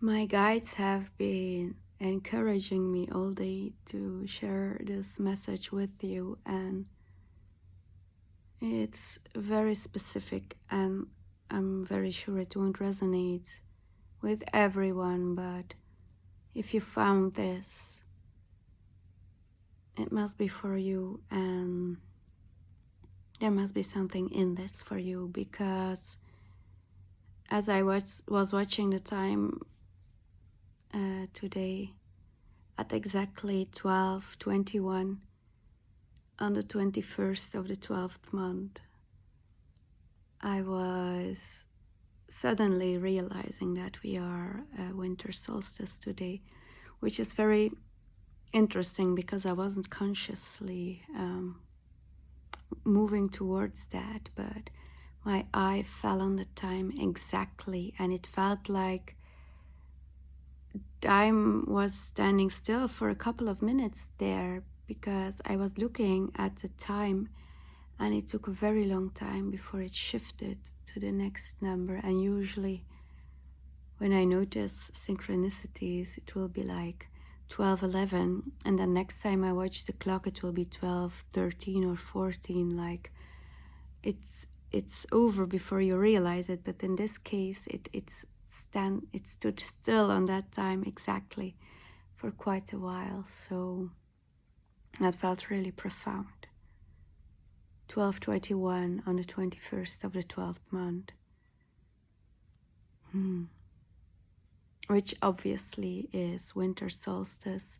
My guides have been encouraging me all day to share this message with you, and it's very specific, and I'm very sure it won't resonate with everyone, but if you found this, it must be for you, and there must be something in this for you, because as I was watching the time today at exactly 12:21 on the 21st of the 12th month, I was suddenly realizing that we are winter solstice today, which is very interesting because I wasn't consciously moving towards that, but my eye fell on the time exactly, and it felt like time was standing still for a couple of minutes there because I was looking at the time, and it took a very long time before it shifted to the next number. And usually when I notice synchronicities, it will be like 12:11, and then next time I watch the clock it will be 12:13 or 14. Like it's over before you realize it. But in this case it stood still on that time exactly for quite a while, so that felt really profound. 12:21 on the 21st of the 12th month, which obviously is winter solstice,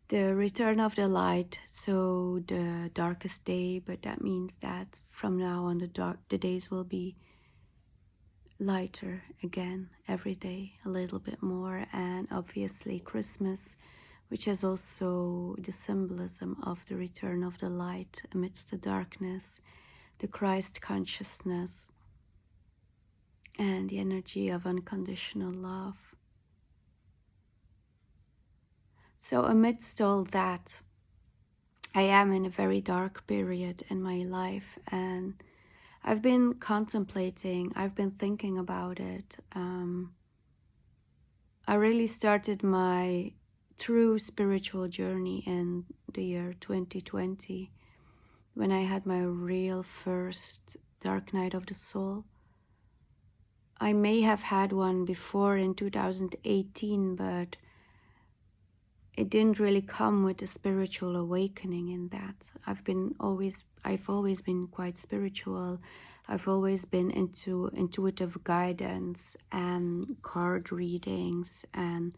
the return of the light, so the darkest day. But that means that from now on the days will be lighter again every day, a little bit more. And obviously Christmas, which is also the symbolism of the return of the light amidst the darkness, the Christ consciousness, and the energy of unconditional love. So amidst all that, I am in a very dark period in my life, and I've been contemplating, I've been thinking about it. I really started my true spiritual journey in the year 2020, when I had my real first dark night of the soul. I may have had one before in 2018, but it didn't really come with a spiritual awakening in that. I've always been quite spiritual. I've always been into intuitive guidance and card readings and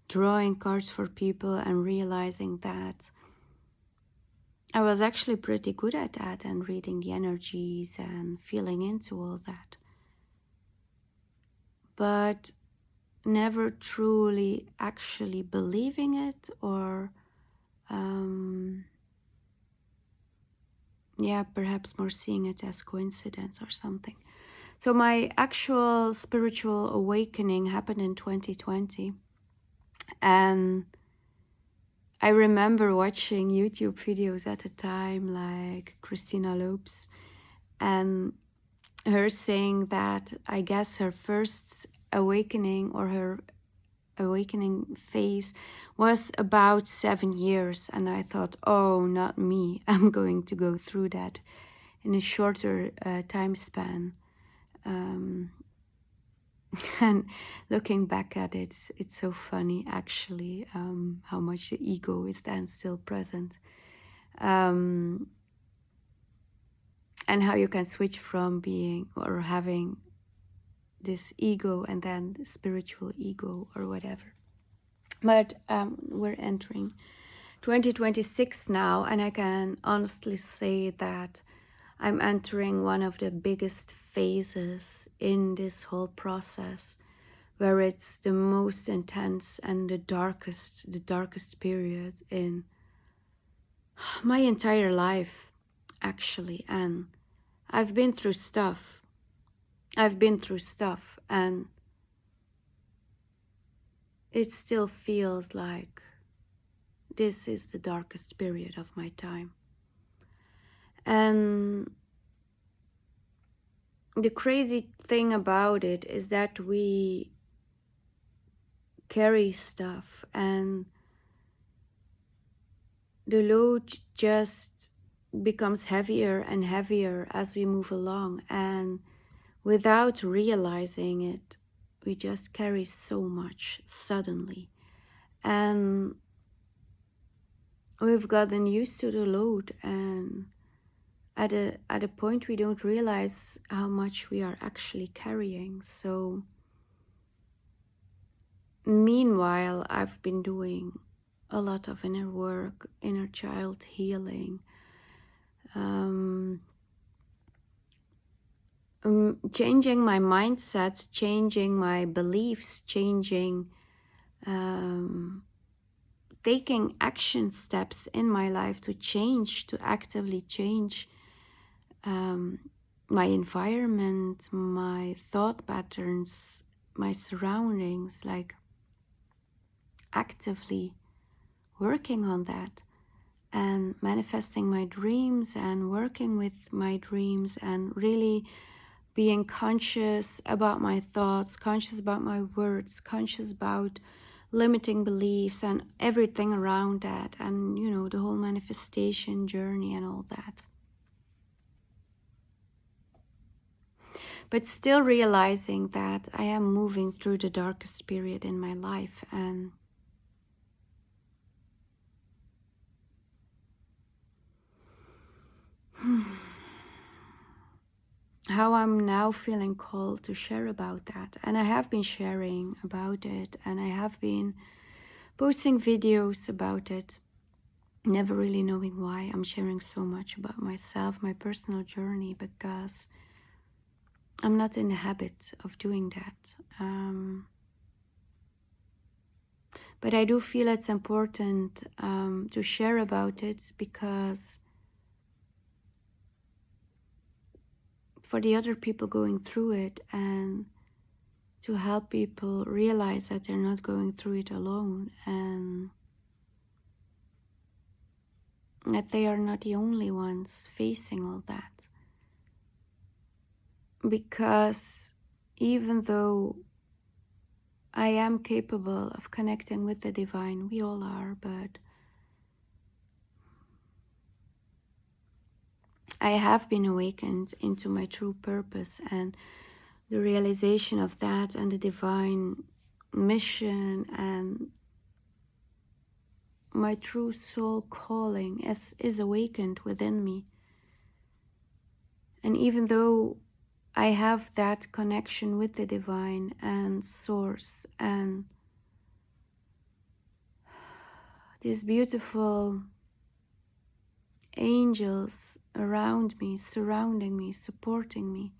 drawing cards for people, and realizing that I was actually pretty good at that, and reading the energies and feeling into all that. But never truly actually believing it, or perhaps more seeing it as coincidence or something. So my actual spiritual awakening happened in 2020, and I remember watching YouTube videos at the time, like Christina Lopes, and her saying that I guess her first awakening, or her awakening phase, was about 7 years. And I thought, oh, not me. I'm going to go through that in a shorter time span. And looking back at it, it's so funny actually, how much the ego is then still present, and how you can switch from being or having this ego and then the spiritual ego or whatever. But we're entering 2026 now, and I can honestly say that I'm entering one of the biggest phases in this whole process, where it's the most intense and the darkest period in my entire life, actually. And I've been through stuff. And it still feels like this is the darkest period of my time. And the crazy thing about it is that we carry stuff, and the load just becomes heavier and heavier as we move along, and without realizing it, we just carry so much suddenly. And we've gotten used to the load, and at a point we don't realize how much we are actually carrying. So meanwhile, I've been doing a lot of inner work, inner child healing, changing my mindset, changing my beliefs, taking action steps in my life to actively change my environment, my thought patterns, my surroundings, like actively working on that and manifesting my dreams and working with my dreams and really being conscious about my thoughts, conscious about my words, conscious about limiting beliefs and everything around that, and you know, the whole manifestation journey and all that. But still realizing that I am moving through the darkest period in my life, and how I'm now feeling called to share about that. And I have been sharing about it, and I have been posting videos about it, never really knowing why I'm sharing so much about myself, my personal journey, because I'm not in the habit of doing that. But I do feel it's important to share about it, because for the other people going through it, and to help people realize that they're not going through it alone, and that they are not the only ones facing all that. Because even though I am capable of connecting with the divine, we all are, but I have been awakened into my true purpose, and the realization of that and the divine mission and my true soul calling is awakened within me. And even though I have that connection with the divine and source and these beautiful angels around me, surrounding me, supporting me,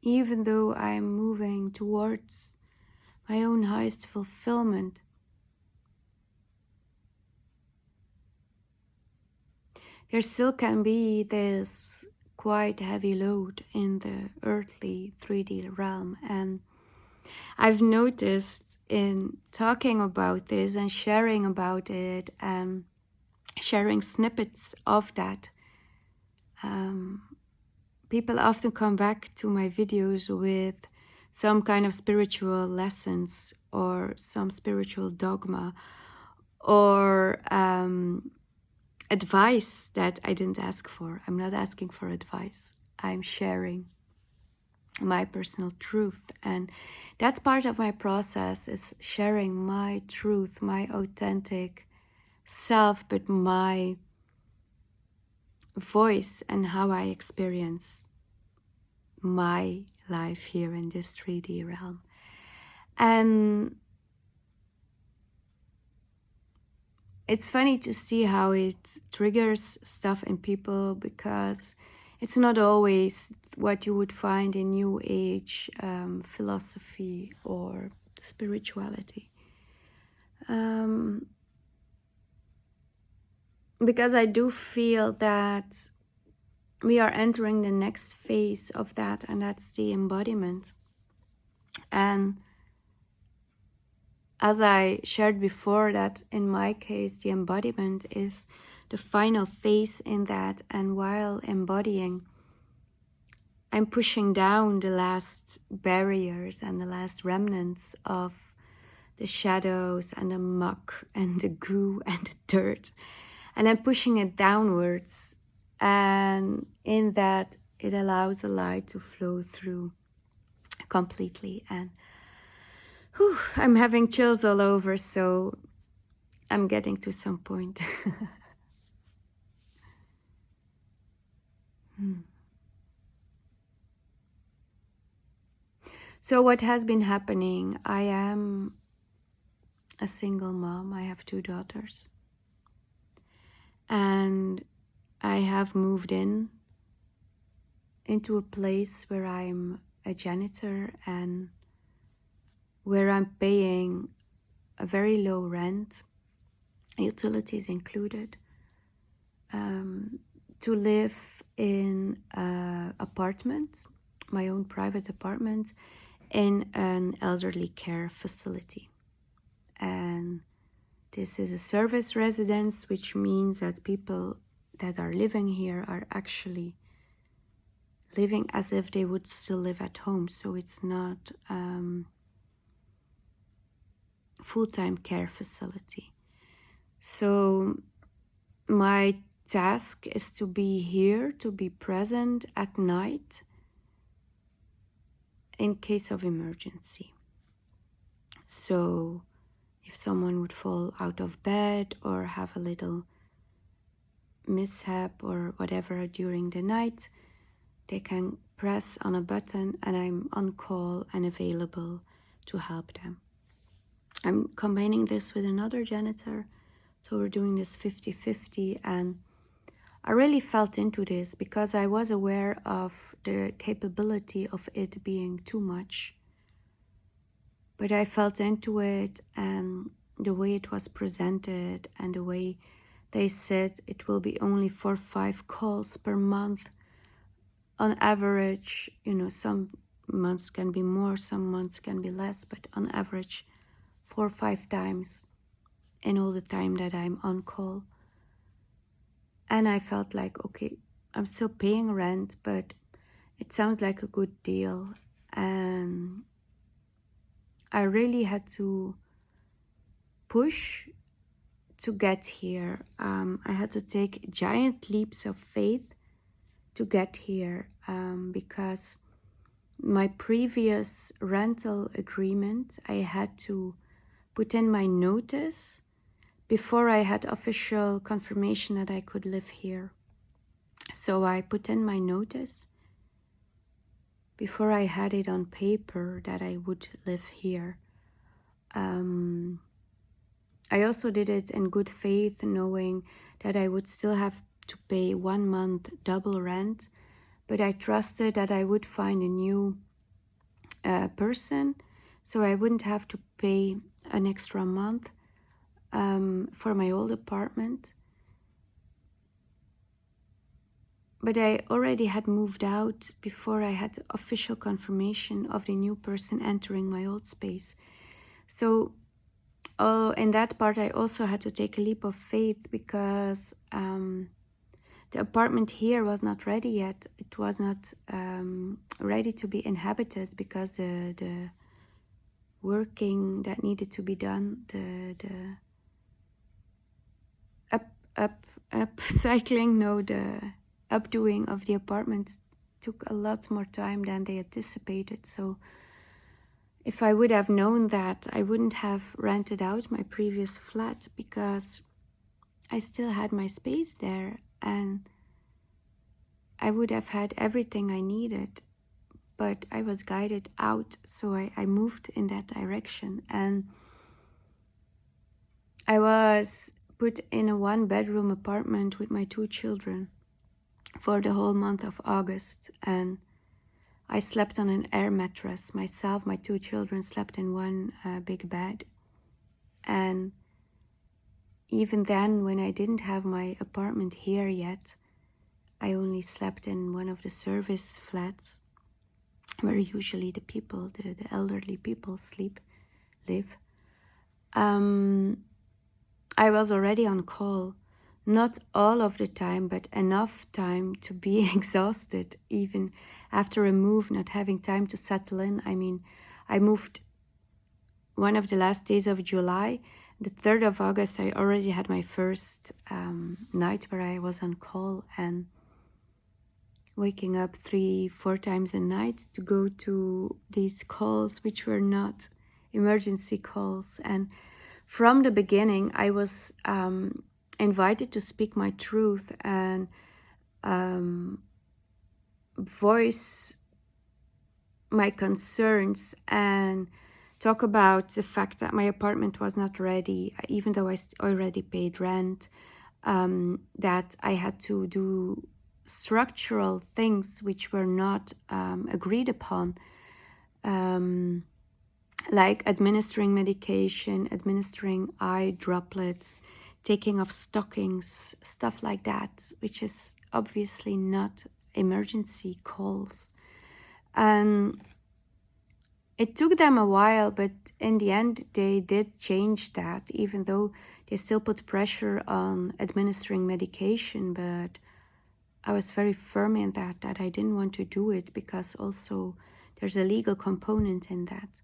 even though I'm moving towards my own highest fulfillment, there still can be this quite heavy load in the earthly 3D realm. And I've noticed in talking about this and sharing about it and sharing snippets of that, people often come back to my videos with some kind of spiritual lessons or some spiritual dogma or advice that I didn't ask for. I'm not asking for advice. I'm sharing my personal truth, and that's part of my process, is sharing my truth, my authentic self, but my voice and how I experience my life here in this 3D realm. And it's funny to see how it triggers stuff in people, because it's not always what you would find in New Age philosophy or spirituality. Because I do feel that we are entering the next phase of that, and that's the embodiment. And as I shared before, that in my case, the embodiment is the final phase in that. And while embodying, I'm pushing down the last barriers and the last remnants of the shadows and the muck and the goo and the dirt. And I'm pushing it downwards. And in that, it allows the light to flow through completely. And whew, I'm having chills all over, so I'm getting to some point. So what has been happening, I am a single mom. I have 2 daughters. And I have moved into a place where I'm a janitor and where I'm paying a very low rent, utilities included, to live in an apartment, my own private apartment, in an elderly care facility. And this is a service residence, which means that people that are living here are actually living as if they would still live at home. So it's not full-time care facility. So my task is to be here, to be present at night in case of emergency. So if someone would fall out of bed or have a little mishap or whatever during the night, they can press on a button and I'm on call and available to help them. I'm combining this with another janitor, so we're doing this 50-50, and I really felt into this because I was aware of the capability of it being too much. But I felt into it, and the way it was presented and the way they said it will be only 4-5 calls per month on average. You know, some months can be more, some months can be less, but on average 4 or 5 times in all the time that I'm on call. And I felt like, okay, I'm still paying rent, but it sounds like a good deal. And I really had to push to get here. I had to take giant leaps of faith to get here because my previous rental agreement, I had to put in my notice before I had official confirmation that I could live here. So I put in my notice before I had it on paper that I would live here. I also did it in good faith, knowing that I would still have to pay 1 month double rent, but I trusted that I would find a new person, so I wouldn't have to pay an extra month for my old apartment. But I already had moved out before I had official confirmation of the new person entering my old space. So in that part, I also had to take a leap of faith because the apartment here was not ready yet. It was not ready to be inhabited because the working that needed to be done, the updoing of the apartment took a lot more time than they anticipated. So if I would have known that, I wouldn't have rented out my previous flat because I still had my space there and I would have had everything I needed. But I was guided out, so I moved in that direction. And I was put in a 1-bedroom apartment with my 2 children for the whole month of August. And I slept on an air mattress. Myself, my 2 children slept in one big bed. And even then, when I didn't have my apartment here yet, I only slept in one of the service flats where usually the people, the elderly people live. I was already on call, not all of the time, but enough time to be exhausted, even after a move, not having time to settle in. I mean, I moved one of the last days of July. The 3rd of August, I already had my first night where I was on call, and waking up 3-4 times a night to go to these calls, which were not emergency calls. And from the beginning, I was invited to speak my truth and voice my concerns and talk about the fact that my apartment was not ready, even though I already paid rent, that I had to do structural things which were not agreed upon, like administering medication, administering eye droplets, taking off stockings, stuff like that, which is obviously not emergency calls. And it took them a while, but in the end, they did change that, even though they still put pressure on administering medication. But I was very firm in that I didn't want to do it because also there's a legal component in that.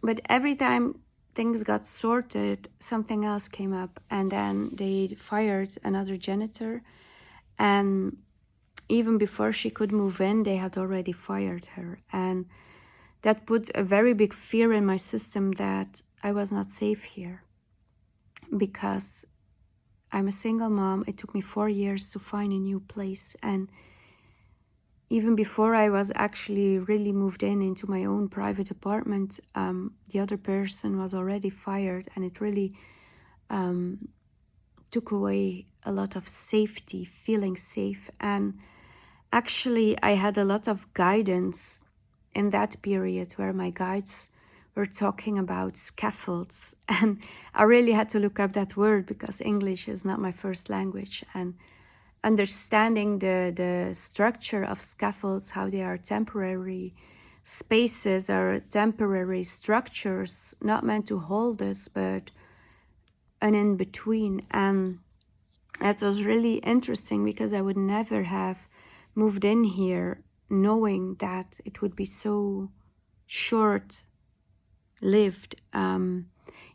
But every time things got sorted, something else came up, and then they fired another janitor. And even before she could move in, they had already fired her. And that put a very big fear in my system that I was not safe here. Because I'm a single mom, it took me 4 years to find a new place. And even before I was actually really moved into my own private apartment, the other person was already fired, and it really took away a lot of safety, feeling safe. And actually, I had a lot of guidance in that period where my guides were talking about scaffolds. And I really had to look up that word because English is not my first language. And understanding the structure of scaffolds, how they are temporary spaces or temporary structures, not meant to hold us, but an in-between. And that was really interesting because I would never have moved in here knowing that it would be so short-lived.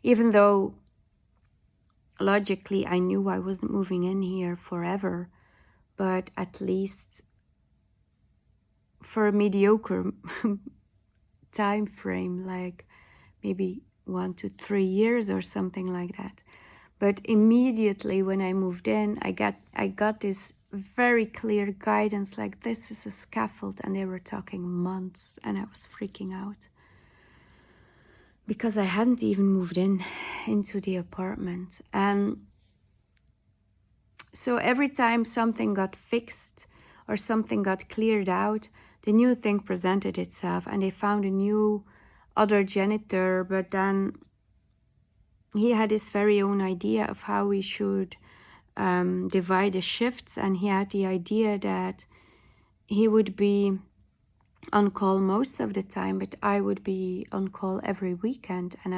Even though logically I knew I wasn't moving in here forever, but at least for a mediocre time frame, like maybe 1 to 3 years or something like that. But immediately when I moved in, I got this very clear guidance, like this is a scaffold, and they were talking months, and I was freaking out because I hadn't even moved into the apartment. And so every time something got fixed or something got cleared out, the new thing presented itself, and they found a new other janitor, but then he had his very own idea of how we should divide the shifts, and he had the idea that he would be on call most of the time, but I would be on call every weekend. And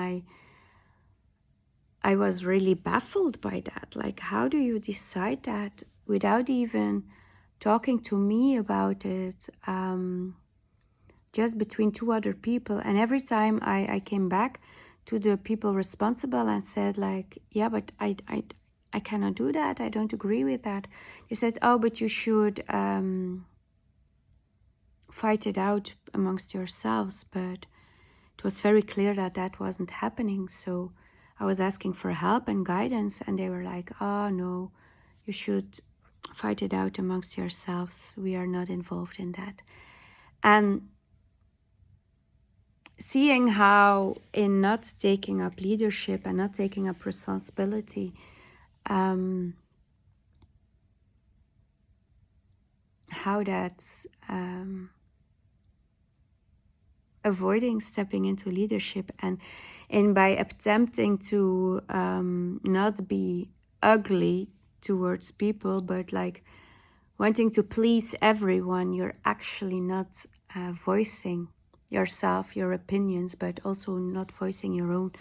I was really baffled by that. Like, how do you decide that without even talking to me about it, just between 2 other people? And every time I came back to the people responsible and said, like, yeah, but I cannot do that. I don't agree with that. They said, oh, but you should fight it out amongst yourselves. But it was very clear that that wasn't happening. So I was asking for help and guidance, and they were like, oh, no, you should fight it out amongst yourselves. We are not involved in that. And seeing how in not taking up leadership and not taking up responsibility, how that's avoiding stepping into leadership, and by attempting to not be ugly towards people, but like wanting to please everyone, you're actually not voicing yourself, your opinions, but also not voicing your own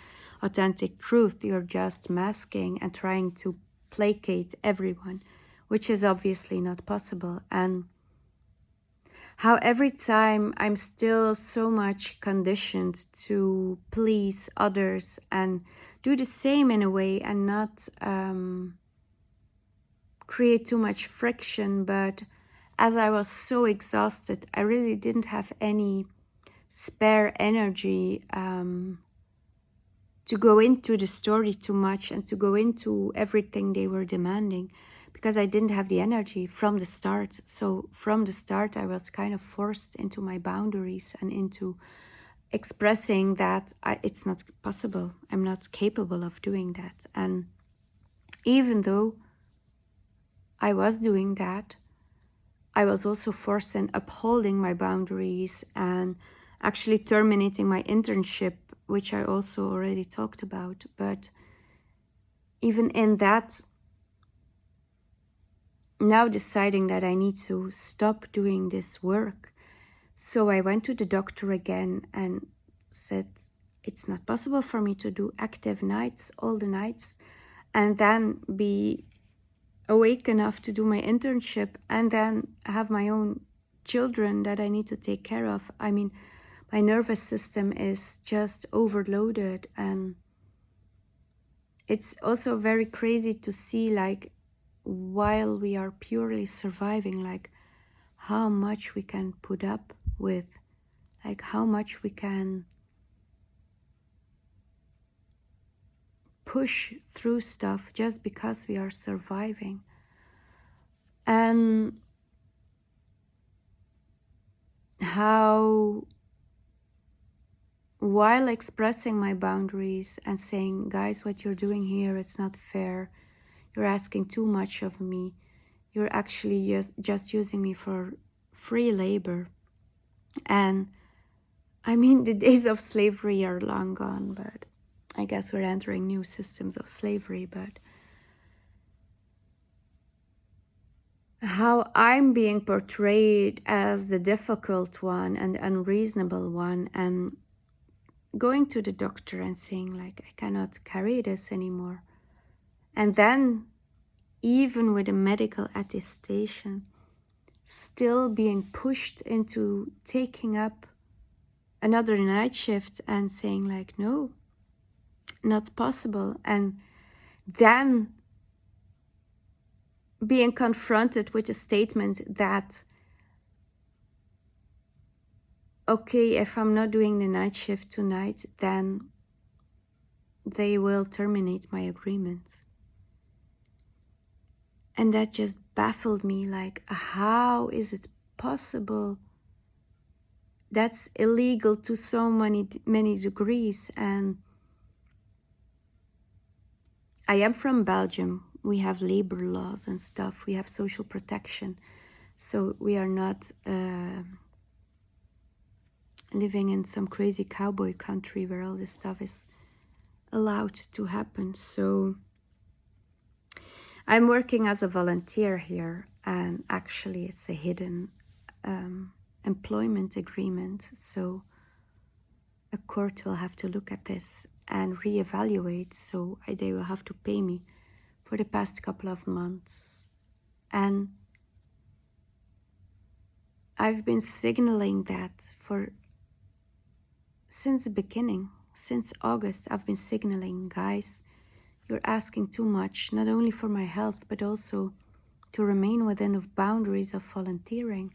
authentic truth. You're just masking and trying to placate everyone, which is obviously not possible. And how every time I'm still so much conditioned to please others and do the same in a way and not create too much friction. But as I was so exhausted, I really didn't have any spare energy to go into the story too much and to go into everything they were demanding, because I didn't have the energy from the start. So from the start, I was kind of forced into my boundaries and into expressing that it's not possible. I'm not capable of doing that. And even though I was doing that, I was also forced in upholding my boundaries and actually terminating my internship, which I also already talked about. But even in that, now deciding that I need to stop doing this work. So I went to the doctor again and said, it's not possible for me to do active nights, all the nights, and then be awake enough to do my internship and then have my own children that I need to take care of. I mean, my nervous system is just overloaded, and it's also very crazy to see, like, while we are purely surviving, like how much we can put up with, like how much we can push through stuff just because we are surviving. And how, while expressing my boundaries and saying, guys, what you're doing here, it's not fair, you're asking too much of me, you're actually just using me for free labor. And I mean, the days of slavery are long gone, but I guess we're entering new systems of slavery. But how I'm being portrayed as the difficult one and the unreasonable one, and going to the doctor and saying, like, I cannot carry this anymore. And then, even with a medical attestation, still being pushed into taking up another night shift and saying, like, no, not possible. And then being confronted with a statement that, okay, if I'm not doing the night shift tonight, then they will terminate my agreement. And that just baffled me, like, how is it possible? That's illegal to so many degrees. And I am from Belgium. We have labor laws and stuff. We have social protection. So we are not living in some crazy cowboy country where all this stuff is allowed to happen. So I'm working as a volunteer here, and actually it's a hidden employment agreement. So a court will have to look at this and reevaluate. So they will have to pay me for the past couple of months. And I've been signaling that since the beginning, since August. I've been signaling, guys, you're asking too much, not only for my health, but also to remain within the boundaries of volunteering.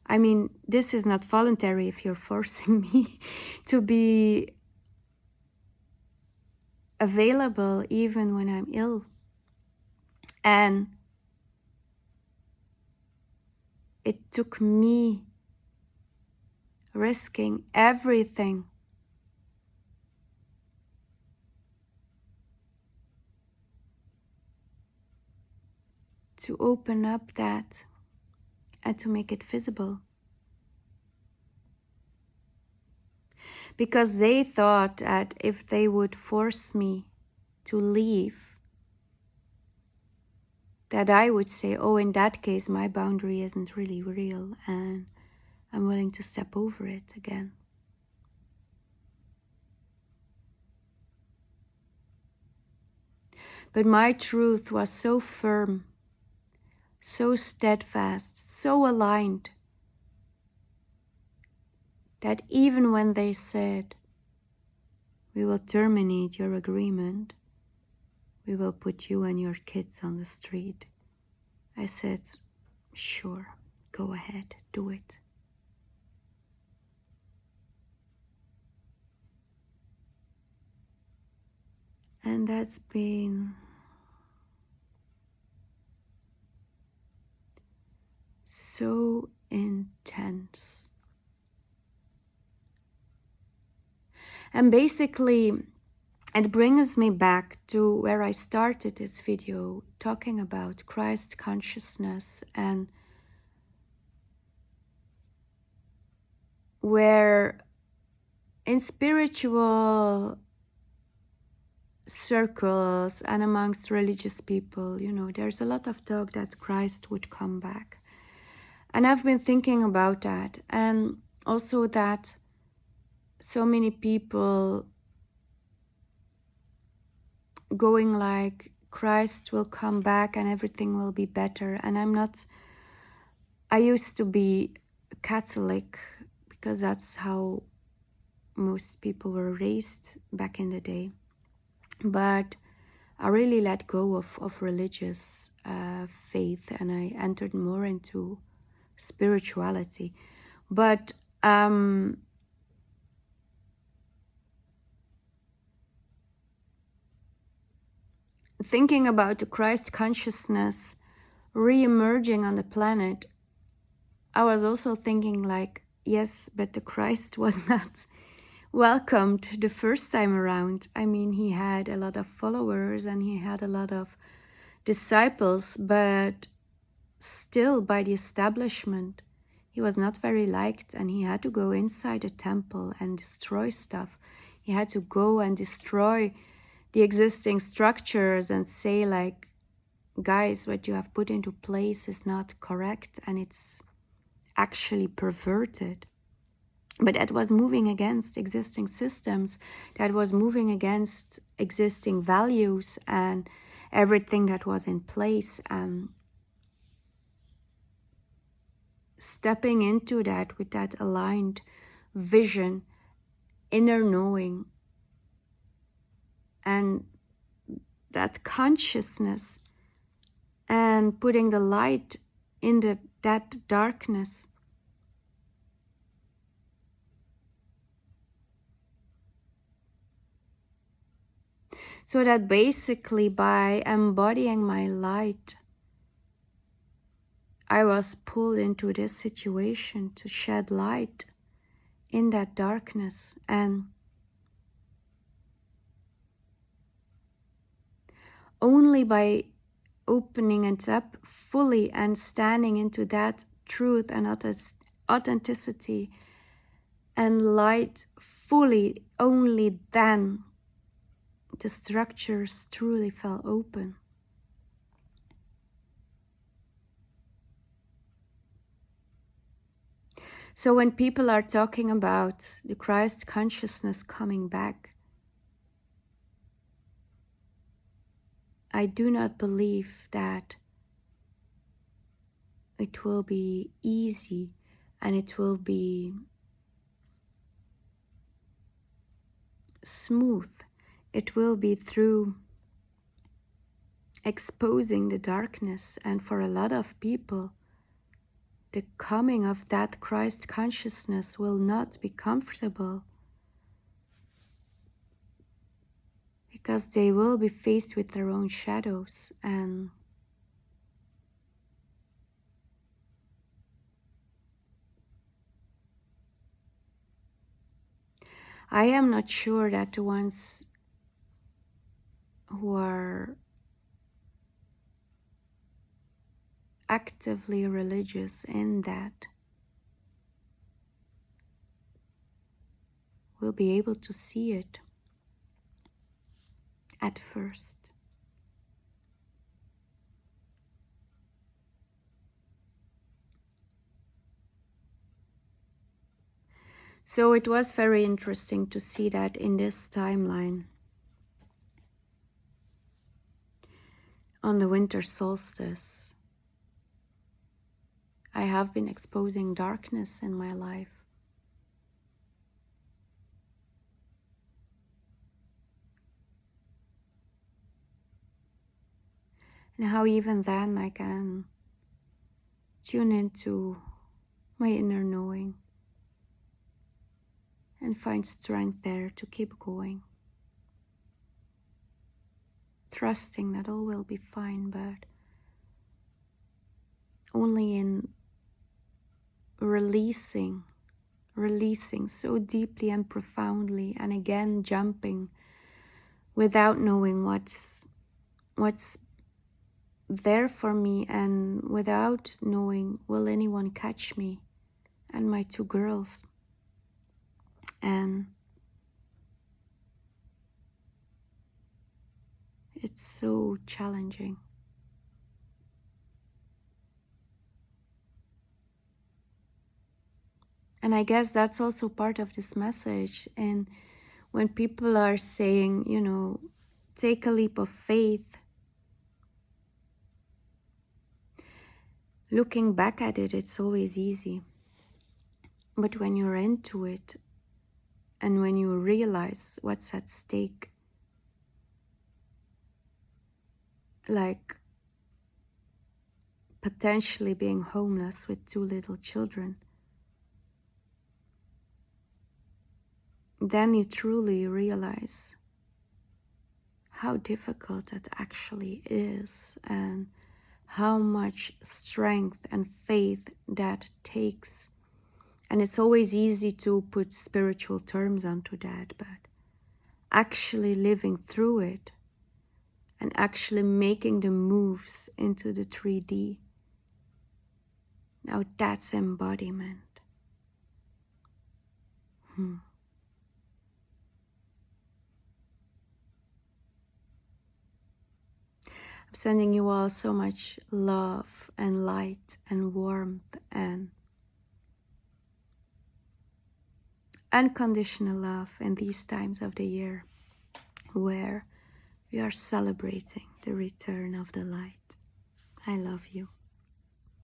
I mean, this is not voluntary if you're forcing me to be available even when I'm ill. And it took me risking everything to open up that and to make it visible. Because they thought that if they would force me to leave, that I would say, oh, in that case, my boundary isn't really real and I'm willing to step over it again. But my truth was so firm, so steadfast, so aligned, that even when they said, "We will terminate your agreement, we will put you and your kids on the street," I said, "Sure, go ahead, do it." And that's been so intense. And basically, it brings me back to where I started this video, talking about Christ consciousness, and where in spiritual circles and amongst religious people, there's a lot of talk that Christ would come back. And I've been thinking about that, and also that so many people going like, Christ will come back and everything will be better. And I used to be Catholic because that's how most people were raised back in the day. But I really let go of religious faith, and I entered more into spirituality. But thinking about the Christ consciousness re-emerging on the planet, I was also thinking like, yes, but the Christ was not welcomed the first time around. I mean, he had a lot of followers and he had a lot of disciples, but still by the establishment, he was not very liked, and he had to go inside a temple and destroy stuff. He had to go and destroy the existing structures and say like, guys, what you have put into place is not correct and it's actually perverted. But that was moving against existing systems, that was moving against existing values and everything that was in place, and stepping into that with that aligned vision, inner knowing, and that consciousness, and putting the light in that darkness. So that basically by embodying my light, I was pulled into this situation to shed light in that darkness. And only by opening it up fully and standing into that truth and authenticity and light fully, only then the structures truly fell open. So when people are talking about the Christ consciousness coming back, I do not believe that it will be easy and it will be smooth. It will be through exposing the darkness, and for a lot of people, the coming of that Christ consciousness will not be comfortable, because they will be faced with their own shadows. And I am not sure that the ones who are actively religious in that will be able to see it at first. So it was very interesting to see that in this timeline, on the winter solstice, I have been exposing darkness in my life. And how even then I can tune into my inner knowing and find strength there to keep going. Trusting that all will be fine, but only in releasing so deeply and profoundly, and again jumping without knowing what's there for me, and without knowing will anyone catch me and my two girls. And it's so challenging. And I guess that's also part of this message. And when people are saying, you know, take a leap of faith, looking back at it, it's always easy. But when you're into it, and when you realize what's at stake, like potentially being homeless with two little children, then you truly realize how difficult it actually is, and how much strength and faith that takes. And it's always easy to put spiritual terms onto that, but actually living through it and actually making the moves into the 3D, now that's embodiment. I'm sending you all so much love and light and warmth and unconditional love in these times of the year where we are celebrating the return of the light. I love you.